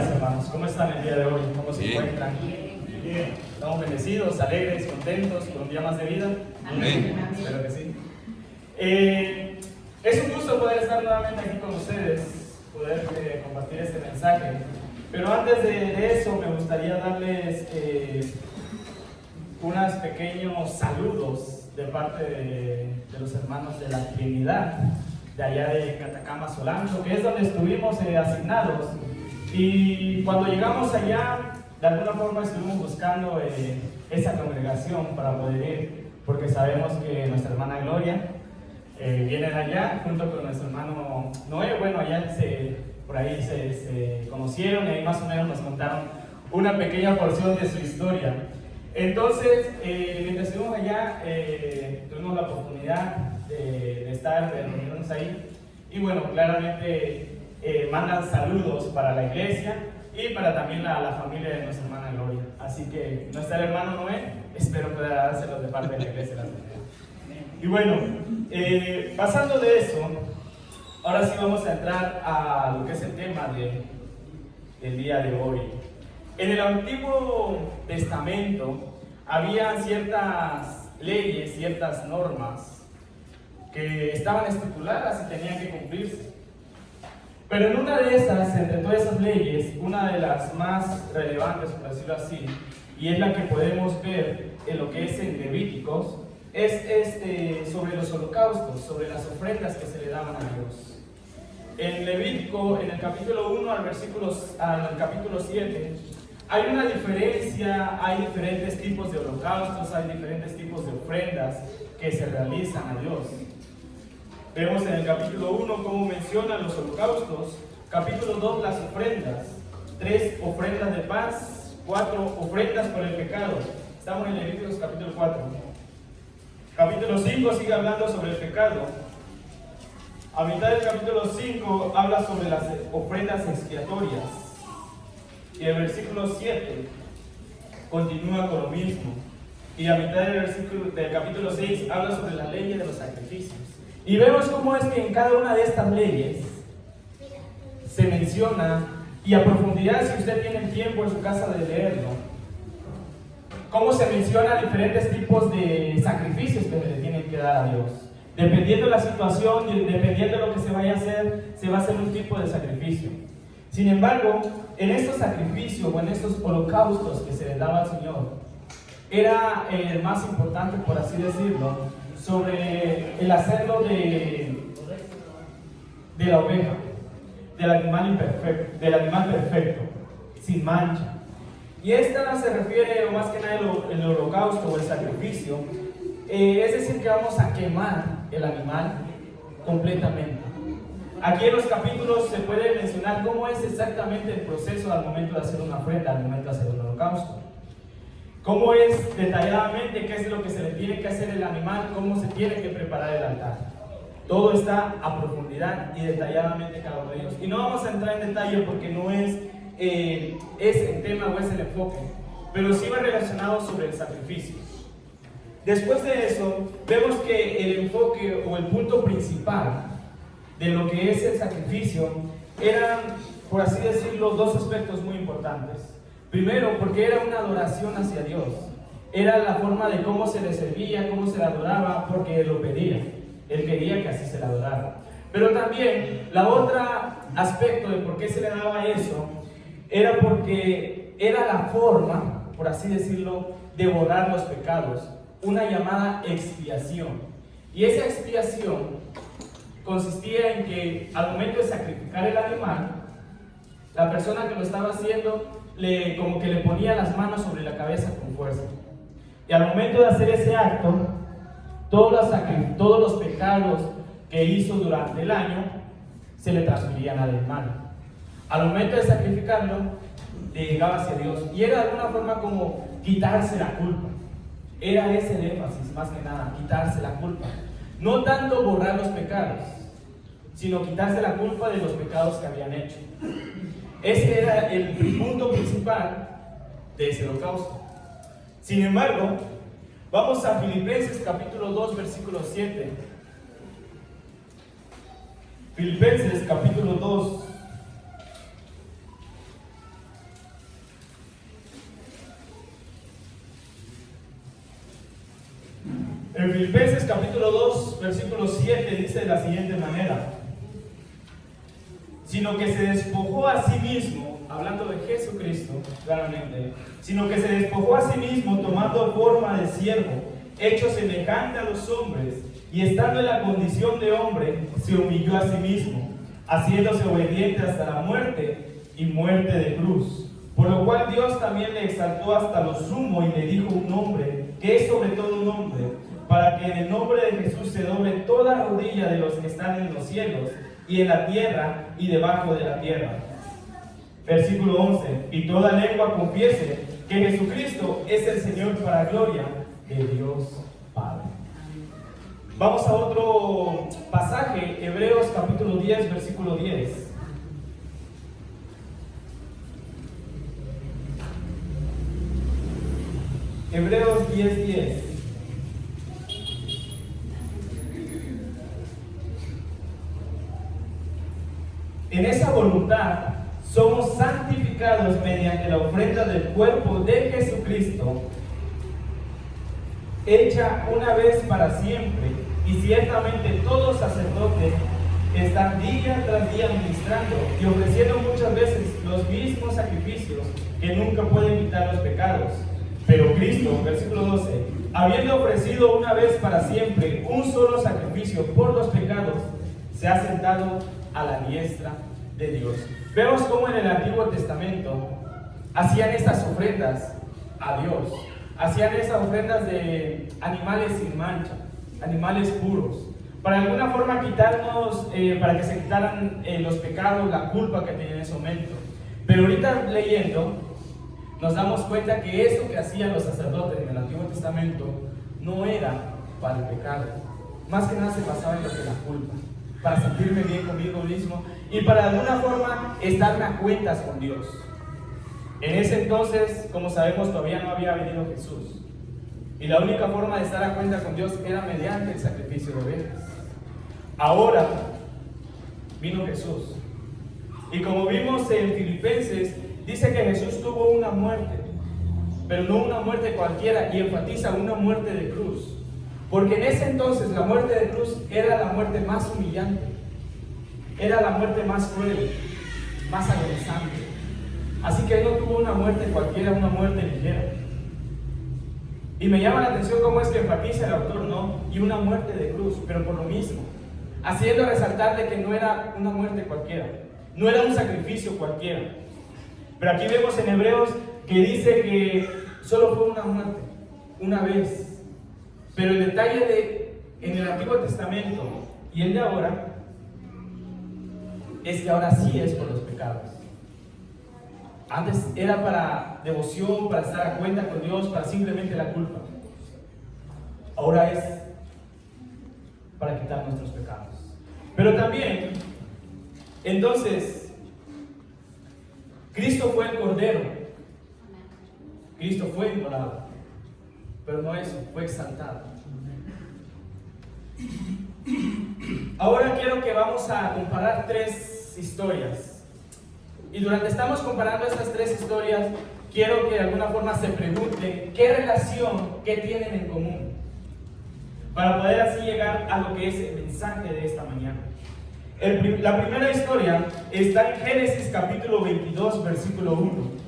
días, hermanos. ¿Cómo están el día de hoy? ¿Cómo se encuentran? Bien. ¿Estamos bendecidos, alegres, contentos con un día más de vida? Amén. Espero que sí. Es un gusto poder estar nuevamente aquí con ustedes, poder compartir este mensaje. Pero antes de eso, me gustaría darles unos pequeños saludos de parte de los hermanos de la Trinidad, de allá de Catacama, Solancho, que es donde estuvimos asignados. Y cuando llegamos allá, de alguna forma estuvimos buscando esa congregación para poder ir, porque sabemos que nuestra hermana Gloria viene de allá junto con nuestro hermano Noé. Bueno, allá por ahí se conocieron y ahí más o menos nos contaron una pequeña porción de su historia. Entonces, mientras estuvimos allá, tuvimos la oportunidad de estar, de reunirnos ahí. Y bueno, claramente mandan saludos para la iglesia y para también la familia de nuestra hermana Gloria. Así que nuestro hermano Noé, espero pueda dárselos de parte de la iglesia. Y bueno, pasando de eso, ahora sí vamos a entrar a lo que es el tema del día de hoy. En el Antiguo Testamento había ciertas leyes, ciertas normas que estaban estipuladas y tenían que cumplirse. Pero en una de esas, entre todas esas leyes, una de las más relevantes, por decirlo así, y es la que podemos ver en lo que es en Levíticos, es sobre los holocaustos, sobre las ofrendas que se le daban a Dios. En Levítico, en el capítulo 1 al capítulo 7, hay una diferencia, hay diferentes tipos de holocaustos, hay diferentes tipos de ofrendas que se realizan a Dios. Vemos en el capítulo 1 cómo mencionan los holocaustos, capítulo 2 las ofrendas, 3 ofrendas de paz, 4 ofrendas por el pecado. Estamos en Levíticos capítulo 4. Capítulo 5 sigue hablando sobre el pecado. A mitad del capítulo 5 habla sobre las ofrendas expiatorias. Y el versículo 7 continúa con lo mismo. Y a mitad del capítulo 6 habla sobre la ley de los sacrificios. Y vemos cómo es que en cada una de estas leyes se menciona, y a profundidad, si usted tiene tiempo en su casa de leerlo, cómo se menciona diferentes tipos de sacrificios que se le tienen que dar a Dios. Dependiendo de la situación y dependiendo de lo que se vaya a hacer, se va a hacer un tipo de sacrificio. Sin embargo, en estos sacrificios o en estos holocaustos que se le daba al Señor, era el más importante, por así decirlo, sobre el hacerlo de la oveja, del animal perfecto, sin mancha. Y esta se refiere más que nada el holocausto o el sacrificio, es decir, que vamos a quemar el animal completamente. Aquí en los capítulos se puede mencionar cómo es exactamente el proceso al momento de hacer una ofrenda, al momento de hacer un holocausto. Cómo es detalladamente qué es lo que se le tiene que hacer el animal, cómo se tiene que preparar el altar. Todo está a profundidad y detalladamente cada uno de ellos. Y no vamos a entrar en detalle porque no es el tema o es el enfoque, pero sí va relacionado sobre el sacrificio. Después de eso, vemos que el enfoque o el punto principal de lo que es el sacrificio eran, por así decirlo, dos aspectos muy importantes. Primero, porque era una adoración hacia Dios. Era la forma de cómo se le servía, cómo se le adoraba, porque Él lo pedía. Él quería que así se le adorara. Pero también, la otra aspecto de por qué se le daba eso, era porque era la forma, por así decirlo, de borrar los pecados. Una llamada expiación. Y esa expiación consistía en que al momento de sacrificar el animal, la persona que lo estaba haciendo como que le ponía las manos sobre la cabeza con fuerza. Y al momento de hacer ese acto, todos los pecados que hizo durante el año se le transferían al animal. Al momento de sacrificarlo, le llegaba hacia Dios. Y era de alguna forma como quitarse la culpa. Era ese el énfasis, más que nada, quitarse la culpa. No tanto borrar los pecados, sino quitarse la culpa de los pecados que habían hecho. Ese era el punto principal de ese holocausto. Sin embargo, vamos a Filipenses capítulo 2, versículo 7. Filipenses capítulo 2, En Filipenses capítulo 2, versículo 7 dice de la siguiente manera: sino que se despojó a sí mismo, hablando de Jesucristo, claramente, sino que se despojó a sí mismo tomando forma de siervo, hecho semejante a los hombres, y estando en la condición de hombre, se humilló a sí mismo, haciéndose obediente hasta la muerte y muerte de cruz. Por lo cual Dios también le exaltó hasta lo sumo y le dijo un nombre, que es sobre todo un nombre, para que en el nombre de Jesús se doble toda rodilla de los que están en los cielos, y en la tierra y debajo de la tierra. Versículo 11: y toda lengua confiese que Jesucristo es el Señor, para gloria de Dios Padre. Vamos a otro pasaje, Hebreos capítulo 10, versículo 10. Hebreos 10, 10. En esa voluntad somos santificados mediante la ofrenda del cuerpo de Jesucristo, hecha una vez para siempre, y ciertamente todos sacerdotes están día tras día ministrando y ofreciendo muchas veces los mismos sacrificios que nunca pueden quitar los pecados. Pero Cristo, versículo 12, habiendo ofrecido una vez para siempre un solo sacrificio por los pecados, se ha sentado a la diestra de Dios. Vemos cómo en el Antiguo Testamento hacían estas ofrendas a Dios. Hacían esas ofrendas de animales sin mancha, animales puros, para de alguna forma quitarnos, para que se quitaran los pecados, la culpa que tenían en ese momento. Pero ahorita leyendo, nos damos cuenta que eso que hacían los sacerdotes en el Antiguo Testamento no era para el pecado. Más que nada se basaba en lo que la culpa, para sentirme bien conmigo mismo y para de alguna forma estarme a cuentas con Dios. En ese entonces, como sabemos, todavía no había venido Jesús. Y la única forma de estar a cuenta con Dios era mediante el sacrificio de ovejas. Ahora vino Jesús. Y como vimos en Filipenses, dice que Jesús tuvo una muerte, pero no una muerte cualquiera, y enfatiza una muerte de cruz. Porque en ese entonces la muerte de cruz era la muerte más humillante, era la muerte más cruel, más agonizante. Así que él no tuvo una muerte cualquiera, una muerte ligera. Y me llama la atención cómo es que enfatiza el autor, ¿no? Y una muerte de cruz, pero por lo mismo, haciendo resaltar de que no era una muerte cualquiera, no era un sacrificio cualquiera. Pero aquí vemos en Hebreos que dice que solo fue una muerte, una vez. Pero el detalle en el Antiguo Testamento y el de ahora es que ahora sí es por los pecados. Antes era para devoción, para estar a cuenta con Dios, para simplemente la culpa. Ahora es para quitar nuestros pecados. Pero también, entonces, Cristo fue el Cordero. Cristo fue inmolado. Pero no eso, fue exaltado. Ahora quiero que vamos a comparar tres historias. Y durante estamos comparando estas tres historias, quiero que de alguna forma se pregunten qué relación, qué tienen en común, para poder así llegar a lo que es el mensaje de esta mañana. La primera historia está en Génesis capítulo 22, versículo 1.